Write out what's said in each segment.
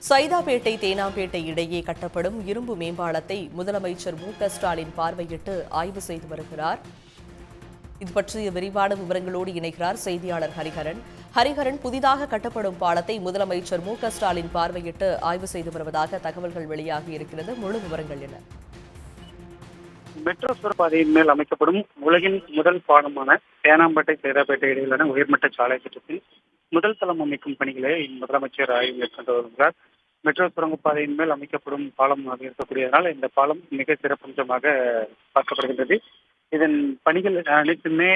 சைதாப்பேட்டை தேனாம்பேட்டை இடையே கட்டப்படும் இரும்பு மேம்பாலத்தை முதலமைச்சர் மு.க.ஸ்டாலின் பார்வையிட்டு ஆய்வு செய்து வருகிறார். இது பற்றிய விரிவான விவரங்களோடு இணைகிறார் செய்தியாளர் ஹரிஹரன். ஹரிஹரன், புதிதாக கட்டப்படும் பாலத்தை முதலமைச்சர் மு.க.ஸ்டாலின் பார்வையிட்டு ஆய்வு செய்து வருவதாக தகவல்கள் வெளியாகி இருக்கிறது. முழு விவரங்கள் என்ன? மெட்ரோ சுரப்பாதையின் மேல் அமைக்கப்படும் உலகின் முதல் பாலமான தேனாம்பேட்டை சைதாப்பேட்டை இடையிலான உயர்மட்ட சாலை திட்டத்தில் முதல் தளம் அமைக்கும் பணிகளை முதலமைச்சர் ஆய்வு மேற்கொண்டு வருகிறார். மெட்ரோ சுரங்கப்பாதையின் மேல் அமைக்கப்படும் பாலமாக இருக்கக்கூடியதனால் இந்த பாலம் மிக சிறப்பம்சமாக பார்க்கப்படுகின்றது. இதன் பணிகள் அனைத்துமே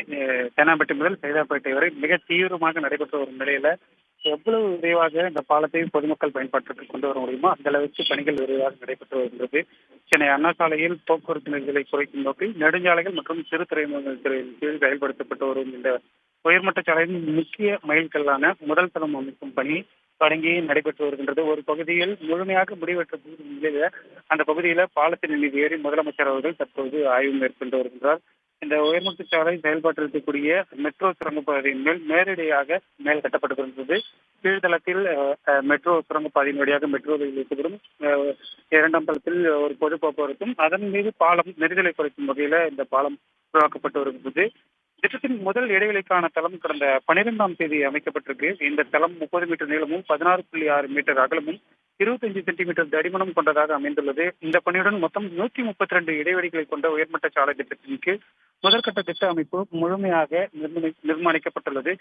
தேனாம்பேட்டை முதல் சைதாப்பேட்டை வரை மிக தீவிரமாக நடைபெற்று வரும் நிலையில எவ்வளவு விரைவாக இந்த பாலத்தை பொதுமக்கள் பயன்பாட்டிற்கு கொண்டு வர முடியுமோ அந்த அளவுக்கு பணிகள் விரைவாக நடைபெற்று வருகிறது. சென்னை அண்ணா சாலையில் போக்குவரத்து நெரிசலை குறைக்கும் நோக்கில் நெடுஞ்சாலைகள் மற்றும் சிறு துறைமுகங்கள் துறையின் கீழ் செயல்படுத்தப்பட்டு வரும் இந்த உயர்மட்ட சாலையின் முக்கிய மைல்கல்லான முதல் தளம் அமைக்கும் பணி தொடங்கி நடைபெற்று வருகின்றது. ஒரு பகுதியில் முழுமையாக முடிவெற்ற நிலையில அந்த பகுதியில பாலத்தின் மீது ஏறி முதலமைச்சர் அவர்கள் தற்போது ஆய்வு மேற்கொண்டு வருகின்றார். இந்த உயர்மட்ட சாலை செயல்பாட்டில் இருக்கக்கூடிய மெட்ரோ சுரங்கப்பாதையின் மேல் நேரடியாக மேல் கட்டப்பட்டு வருகிறது. கீழ்தளத்தில் மெட்ரோ சுரங்கப்பாதையின் வழியாக மெட்ரோ ரயில் இயக்கப்படும். இரண்டாம் தளத்தில் ஒரு பொது போக்குவரத்தும் அதன் மீது பாலம் நெரிசலை குறைக்கும் வகையில இந்த பாலம் உருவாக்கப்பட்டு வருகிறது. திட்டத்தின் முதல் இடைவெளிக்கான தளம் கடந்த 12ஆம் தேதி அமைக்கப்பட்டிருக்கு. இந்த தளம் 30 மீட்டர் நீளமும் 16.6 மீட்டர் அகலமும் 25 சென்டிமீட்டர் தடிமனம் கொண்டதாக அமைந்துள்ளது. இந்த பணியுடன் மொத்தம் 132 இடைவெளிகளை கொண்ட உயர்மட்ட சாலை திட்டத்தின் கீழ் முதற்கட்ட திட்ட அமைப்பு முழுமையாக நிர்மாணிக்கப்பட்டுள்ளது.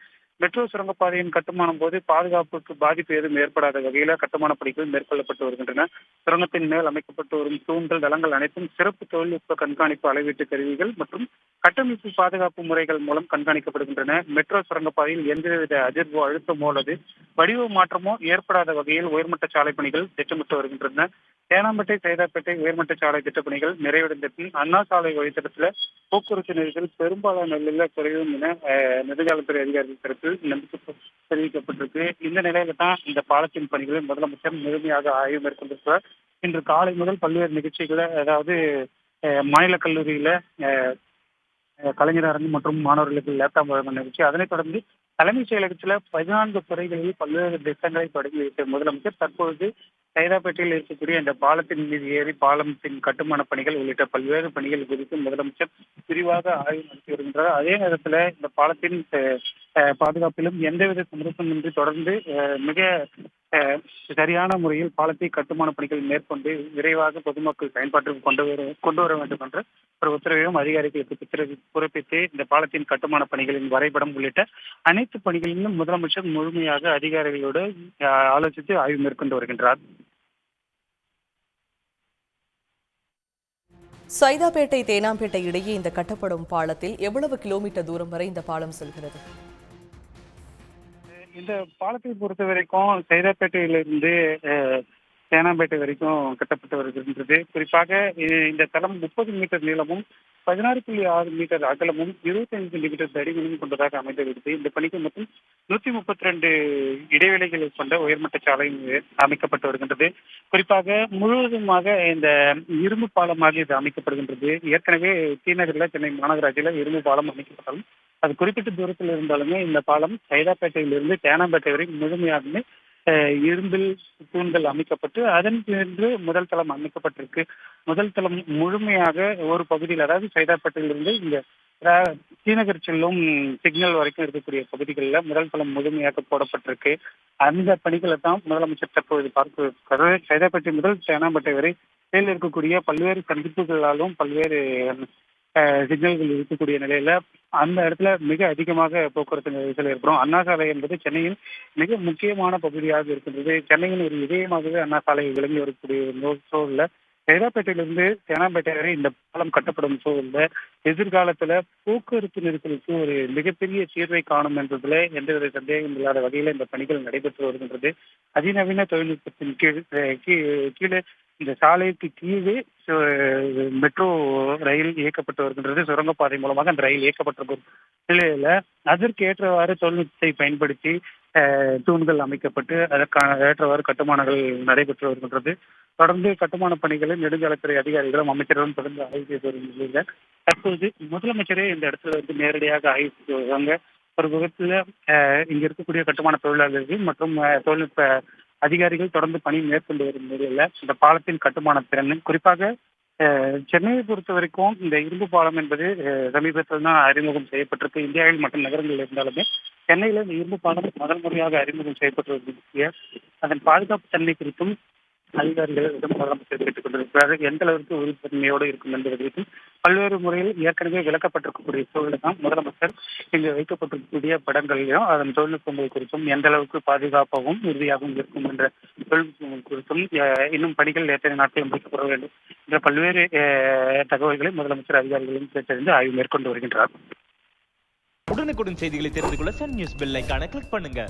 மெட்ரோ சுரங்கப்பாதையின் கட்டுமானம் போது பாதுகாப்புக்கு பாதிப்பு எதுவும் ஏற்படாத வகையில கட்டுமான பணிகள் மேற்கொள்ளப்பட்டு வருகின்றன. சுரங்கத்தின் மேல் அமைக்கப்பட்டு வரும் தூண்கள் தளங்கள் அனைத்தும் சிறப்பு தொழில்நுட்ப கண்காணிப்பு அளவீட்டு கருவிகள் மற்றும் கட்டமைப்பு பாதுகாப்பு முறைகள் மூலம் கண்காணிக்கப்படுகின்றன. மெட்ரோ சுரங்கப்பாதையில் எந்தவித அதிர்வோ அழுத்தமோ அல்லது வடிவ மாற்றமோ ஏற்படாத வகையில் உயர்மட்ட சாலை பணிகள் திட்டமிட்டு வருகின்றன. தேனாம்பேட்டை சைதாப்பேட்டை உயர்மட்ட சாலை திட்டப் பணிகள் நிறைவடைந்த பின் அண்ணா சாலை வழித்தடத்துல போக்குவரத்து நெரிசல் பெரும்பாலான நிலையில் குறையும் என நெடுஞ்சாலைத்துறை அதிகாரிகள் தரப்பில் நம்பிக்கை தெரிவிக்கப்பட்டிருக்கு. இந்த நிலையில தான் இந்த பாலத்தின் பணிகளை முதலமைச்சர் முழுமையாக ஆய்வு மேற்கொண்டிருக்கிறார். இன்று காலை முதல் பல்வேறு நிகழ்ச்சிகளை, அதாவது மாநில கல்லூரியில கலைஞர் அரங்கு மற்றும் மாணவர்களுக்கு லேப்டாப் வழங்கும் நிகழ்ச்சி, அதனைத் தொடர்ந்து தலைமைச் செயலகத்தில் 14 துறைகளில் பல்வேறு திட்டங்களை தொடங்கி வைத்த முதலமைச்சர் தற்பொழுது சைதாப்பேட்டையில் இருக்கக்கூடிய இந்த பாலத்தின் மீது ஏறி பாலத்தின் கட்டுமான பணிகள் உள்ளிட்ட பல்வேறு பணிகள் குறித்து முதலமைச்சர் விரிவாக ஆய்வு நடத்தி வருகின்றார். அதே நேரத்தில் இந்த பாலத்தின் பாதுகாப்பிலும் எந்தவித சமரசமின்றி தொடர்ந்து மிக சரியான முறையில் பாலத்தை கட்டுமான பணிகள் மேற்கொண்டு விரைவாக பொதுமக்கள் பயன்பாட்டிற்கு கொண்டு வர வேண்டும் என்ற ஒரு உத்தரவையும் அதிகாரிகளுக்கு பிறப்பித்து இந்த பாலத்தின் கட்டுமான பணிகளின் வரைபடம் உள்ளிட்ட அனைத்து பணிகளிலும் முதலமைச்சர் முழுமையாக அதிகாரிகளோடு ஆலோசித்து ஆய்வு மேற்கொண்டு வருகின்றார். சைதாப்பேட்டை தேனாம்பேட்டை இடையே இந்த கட்டப்படும் பாலத்தில் எவ்வளவு கிலோமீட்டர் தூரம் வரை இந்த பாலம் செல்கிறது? இந்த பாலத்தை பொறுத்த வரைக்கும் சைதாப்பேட்டையிலிருந்து தேனாம்பேட்டை வரைக்கும் கட்டப்பட்டு வருகின்றது. குறிப்பாக இந்த தளம் 30 மீட்டர் நீளமும் 16.6 மீட்டர் அகலமும் 25 சென்டிமீட்டர் தடிமனும் கொண்டதாக அமைந்துள்ளது. இந்த பணிக்கு மொத்தம் 132 இடைவெளிகளை கொண்ட உயர்மட்ட சாலை அமைக்கப்பட்டு வருகின்றது. குறிப்பாக முழுவதுமாக இந்த இரும்பு பாலமாக இது அமைக்கப்படுகின்றது. ஏற்கனவே தீநகரில் சென்னை மாநகராட்சியில் இரும்பு பாலம் அமைக்கப்பட்டாலும் அது குறிப்பிட்ட தூரத்தில் இருந்தாலுமே இந்த பாலம் சைதாப்பேட்டையிலிருந்து தேனாம்பேட்டை வரை முழுமையாகவே இரும்பில் தூண்கள் அமைக்கப்பட்டு அதன் பிறகு முதல் தளம் அமைக்கப்பட்டிருக்கு. முதல் தளம் முழுமையாக ஒரு பகுதியில், அதாவது சைதாப்பேட்டையிலிருந்து இந்த ஸ்ரீநகர் செல்லும் சிக்னல் வரைக்கும் இருக்கக்கூடிய பகுதிகளில் முதல் தளம் முழுமையாக போடப்பட்டிருக்கு. அந்த பணிகளை தான் முதலமைச்சர் தற்போது பார்க்க சைதாப்பேட்டை முதல் தேனாம்பேட்டை வரை இருக்கக்கூடிய பல்வேறு சந்திப்புகளாலும் பல்வேறு சிக்னல்கள் இருக்கக்கூடிய நிலையில அந்த இடத்துல மிக அதிகமாக போக்குவரத்து நெரிசல் ஏற்படும். அண்ணா சாலை என்பது சென்னையின் மிக முக்கியமான பகுதியாக இருக்கின்றது. சென்னையின் ஒரு இதயமாகவே அண்ணா சாலை விளங்கி வரக்கூடிய சூழல்ல சைதாப்பேட்டையிலிருந்து தேனாம்பேட்டை வரை இந்த பாலம் கட்டப்படும் சூழல்ல எதிர்காலத்துல போக்குவரத்து நெரிசலுக்கு ஒரு மிகப்பெரிய தீர்வை காணும் என்பதுல எந்தவித சந்தேகம் இல்லாத வகையில இந்த பணிகள் நடைபெற்று வருகின்றது. அதிநவீன தொழில்நுட்பத்தின் கீழே இந்த சாலைக்கு கீழே மெட்ரோ ரயில் இயக்கப்பட்டு வருகின்றது. சுரங்கப்பாதை மூலமாக அந்த ரயில் இயக்கப்பட்ட நிலையில அதற்கு ஏற்றவாறு தொழில்நுட்பத்தை பயன்படுத்தி தூண்கள் அமைக்கப்பட்டு அதற்கான ஏற்றவாறு கட்டுமானங்கள் நடைபெற்று வருகின்றது. தொடர்ந்து கட்டுமான பணிகளை நெடுஞ்சாலைத்துறை அதிகாரிகளும் அமைச்சர்களும் தொடர்ந்து ஆய்வு செய்து வரும் நிலையில தற்போது முதலமைச்சரே இந்த இடத்துல வந்து நேரடியாக ஆய்வு செய்து வருவாங்க. ஒரு விதத்துல இங்க இருக்கக்கூடிய கட்டுமான தொழிலாளர்கள் மற்றும் தொழில்நுட்ப அதிகாரிகள் தொடர்ந்து பணி மேற்கொண்டு வரும் நிலையில் இந்த பாலத்தின் கட்டுமான திறன் குறிப்பாக சென்னையை பொறுத்த வரைக்கும் இந்த இரும்பு பாலம் என்பது சமீபத்தில் தான் அறிமுகம் செய்யப்பட்டிருக்கு. இந்தியாவில் மற்றும் நகரங்கள் இருந்தாலுமே சென்னையில இந்த இரும்பு பாலம் முதல் முறையாக அறிமுகம் செய்யப்பட்டிருக்கிற அதன் பாதுகாப்பு தன்மை குறித்தும் அதிகாரிகளிடம் முதலமைச்சர் கேட்டுக் கொண்டிருக்கிறார்கள். எந்த அளவிற்கு உறுதித்தன்மையோடு இருக்கும் என்பது குறித்தும் பல்வேறு முறையில் ஏற்கனவே விளக்கப்பட்டிருக்கக்கூடிய சூழலை தான் முதலமைச்சர் இங்கு வைக்கப்பட்டிருக்கக்கூடிய படங்களிலும் அதன் தொழில்நுட்பங்கள் குறித்தும் எந்த அளவுக்கு பாதுகாப்பாகவும் உறுதியாகவும் இருக்கும் என்ற தொழில்நுட்பங்கள் குறித்தும் இன்னும் பணிகள் எத்தனை நாட்கள் முடிக்கப்பட வேண்டும் என்ற பல்வேறு தகவல்களை முதலமைச்சர் அதிகாரிகளும் கேட்டறிந்து ஆய்வு மேற்கொண்டு வருகின்றார். உடனுக்குடன் செய்திகளை தெரிந்து கொள்ள சன் நியூஸ் பெல் ஐகானை கிளிக் பண்ணுங்க.